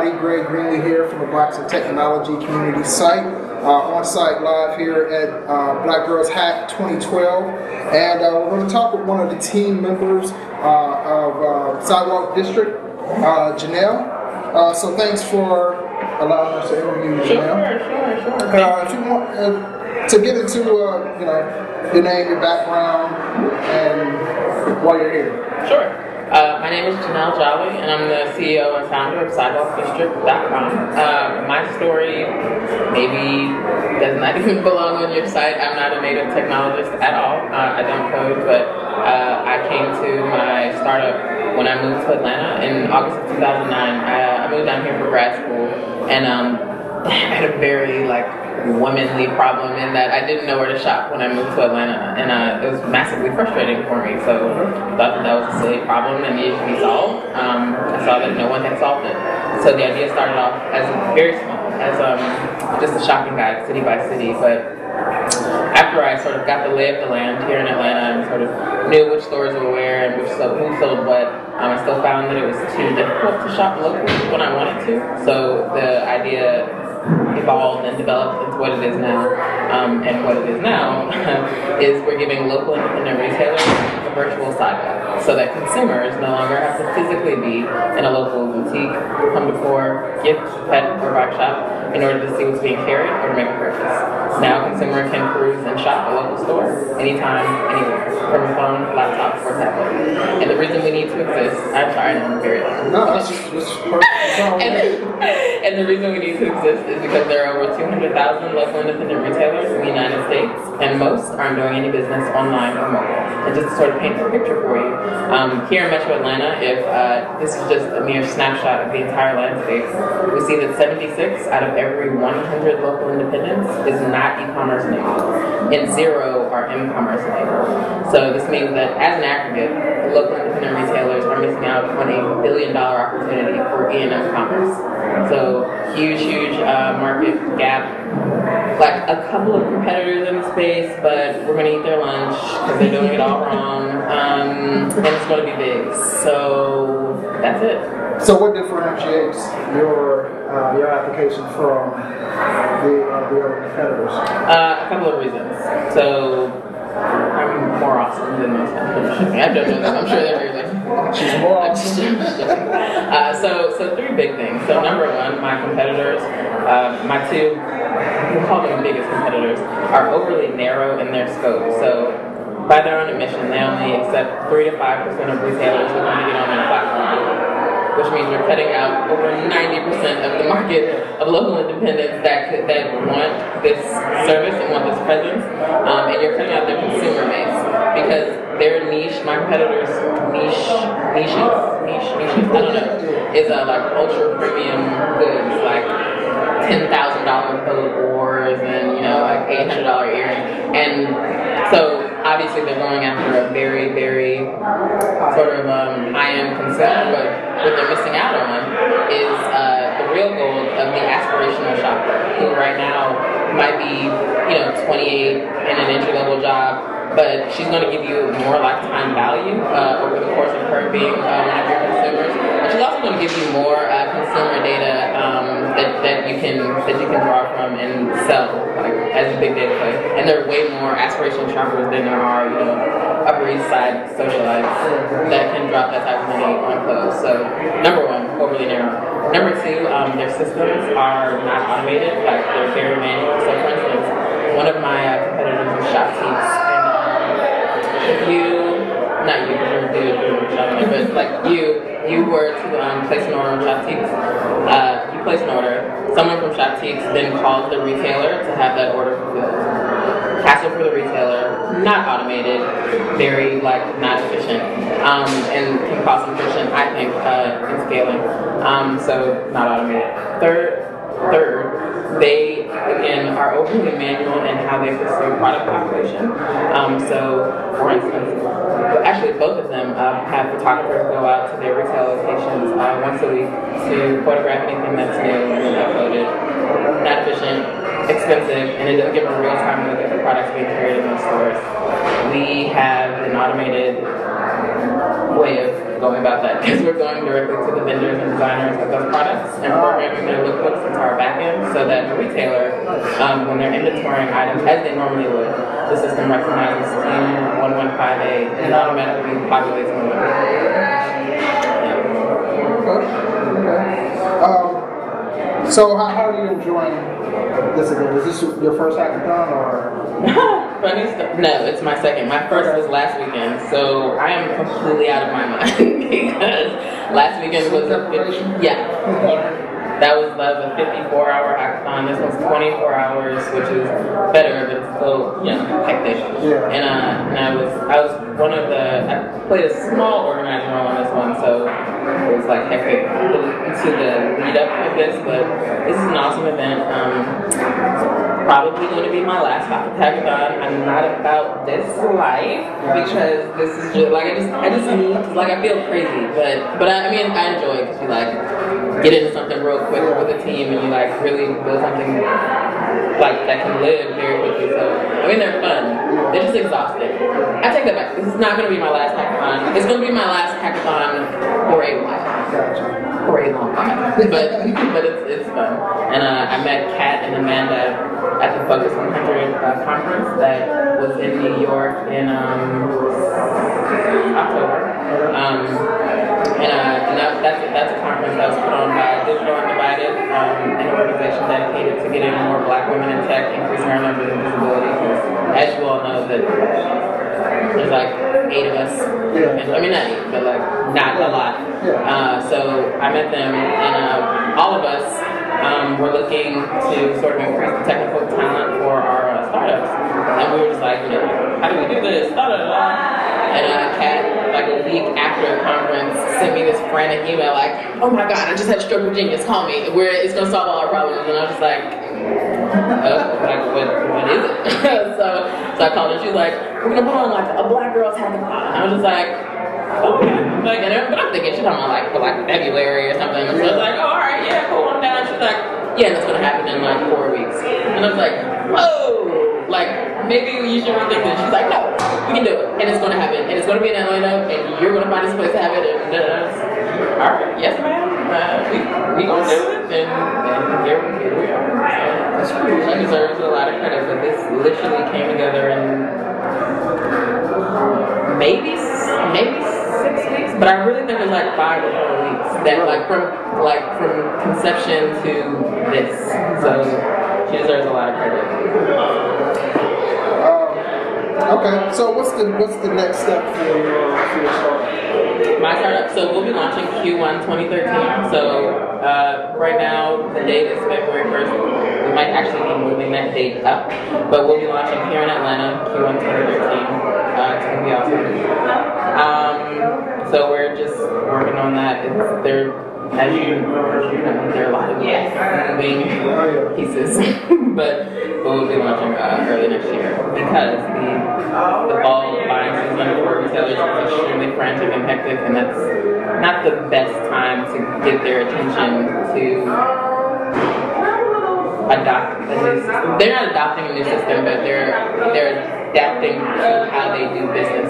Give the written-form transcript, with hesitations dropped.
everybody. Greenlee here from the Blacks in Technology community site. On site live here at Black Girls Hack 2012. And we're going to talk with one of the team members of Sidewalk District, Janelle. So thanks for allowing us to interview you, Janelle. Sure. If you want to get into your name, your background, and why you're here. Sure. My name is Janelle Jolley, and I'm the CEO and founder of SidewalkDistrict.com. My story maybe does not even belong on your site. I'm not a native technologist at all. I don't code, but I came to my startup when I moved to Atlanta in August of 2009. I moved down here for grad school, and I had a very womanly problem in that I didn't know where to shop when I moved to Atlanta, and it was massively frustrating for me. So I thought that was a silly problem that needed to be solved. I saw that no one had solved it. So the idea started off as very small, as just a shopping guide, city by city. But after I sort of got the lay of the land here in Atlanta and sort of knew which stores were where and who sold what, I still found that it was too difficult to shop locally when I wanted to. So the idea evolved and developed into what it is now. And what it is now is we're giving local independent retailers a virtual sidewalk so that consumers no longer have to physically be in a local boutique, come before, gift, pet, or bike shop in order to see what's being carried or to make a purchase. Now a consumer can peruse and shop a local store anytime, anywhere, from a phone, laptop, or tablet. And the reason we need to exist, I'm sorry, I'm very long. No, that's just perfect. And the reason we need to exist is because there are over 200,000 local independent retailers in the United States, and most aren't doing any business online or mobile. And just to sort of paint a picture for you, here in Metro Atlanta, if this is just a mere snapshot of the entire landscape, we see that 76 out of every 100 local independents is not e-commerce enabled, and 0 are m-commerce enabled. So this means that as an aggregate, the local independent retailers are missing out on $1 billion opportunity for E&M commerce. So huge market gap. Like a couple of competitors in the space, but we're gonna eat their lunch because they're doing it all wrong, and it's gonna be big. So that's it. So what differentiates your application from the other competitors? A couple of reasons. So I'm more awesome than most competitors. I don't know that. I'm sure they're really. She's more awesome. So 3 big things. So number 1, my competitors, my 2, we'll call them biggest competitors, are overly narrow in their scope. So by their own admission, they only accept 3 to 5% of retailers who want to get on their platform, which means we're cutting out over 90% of the market of local independents that want this service and want this presence, and you're cutting out their consumer base because their niche, my competitors' niches, I don't know, is like ultra premium goods, like $10,000 coat oars and like $800 earring, and so obviously they're going after a very sort of high-end consumer, but what they're missing out on is the real gold of the aspirational shopper, who right now might be 28 in an entry-level job, but she's going to give you more lifetime value over the course of her being one of your consumers. And she's also going to give you more consumer data that you can draw from and sell as a big data play. And there are way more aspirational shoppers than there are Upper East Side socialites that can drop that type of money on clothes. So number 1, overly narrow. Number 2, their systems are not automated, like they're very manual. So for instance, one of my competitors is ShopTeeks. If you, not you, because you're a dude, shopping, but like you were to place an order on ShopTeeks, you place an order, someone from ShopTeeks then calls the retailer to have that order fulfilled. Hassle for the retailer, not automated, very not efficient, and can cause some friction, I think, in scaling. So not automated. Third, they again are overly manual in how they pursue product population. So, for instance, actually both of them have photographers go out to their retail locations once a week to photograph anything that's new and then uploaded. Not efficient, expensive, and it doesn't give them a real-time look at the products being carried in those stores. We have an automated way of going about that because we're going directly to the vendors and designers of those products and programming their lookbooks into our backend so that the retailer, when they're inventorying items as they normally would, the system recognizes SKU 115A and automatically populates them. Okay. So how are you enjoying this again? Is this your first hackathon or? Funny stuff. No, it's my second. My first was last weekend, so I am completely out of my mind because last weekend was that was a 54-hour hackathon. This one's 24 hours, which is better, but it's still hectic. Yeah. And I was one of I played a small organizing role on this one, so it was like hectic to the lead up of this. But this is an awesome event. Probably going to be my last hackathon. I'm not about this life because this is just like I just need like I feel crazy, but I mean I enjoy it because you like get into something real quick with a team and you like really build something like that can live very quickly. So I mean they're fun. They're just exhausting. I take that back. This is not going to be my last hackathon. It's going to be my last hackathon for a while. For a long time. But it's fun. And I met Kat and Amanda at the Focus 100 conference that was in New York in October. That's a conference that was put on by Digital Undivided, an organization dedicated to getting more Black women in tech, increasing our numbers and visibility. As you all know, that there's like 8 of us. I mean, not 8, but like not a lot. So I met them, and all of us were looking to sort of increase the technical talent for our startups. And we were just like, how do we do this? And Kat, like a week after the conference, sent me this frantic email like, oh my God, I just had a stroke of genius, call me. It's going to solve all our problems. And I was just like, what is it? so I called her. She was like, we're going to put on like a Black Girls Hackathon. And I was just like, okay. But I'm thinking she's talking about like February or something. And so I was like, oh, all right, yeah, cool, I'm down. She's like, yeah, that's going to happen in like 4 weeks. And I was like, whoa, like maybe you should rethink this. She's like, no, we can do it. And it's going to happen. And it's going to be in Atlanta. And you're going to find this place to have it. And all right, yes, ma'am. We going to do it. And here we are. So, she deserves a lot of credit, but this literally came together in maybe 6 weeks, but I really think it was like 5 or 4 weeks. That from conception to this. So she deserves a lot of credit. Okay, so what's the next step for your startup? My startup, so we'll be launching Q1 2013. So right now the date is February 1st. We might actually be moving that date up, but we'll be launching here in Atlanta Q1 2013. It's gonna be awesome. So we're just working on that. As you know, there are a lot of moving pieces, but we'll be launching early next year because the fall buying season for retailers is extremely frantic and hectic, and that's not the best time to get their attention to adopt a new system. They're not adopting a new system, but they're adapting to how they do business.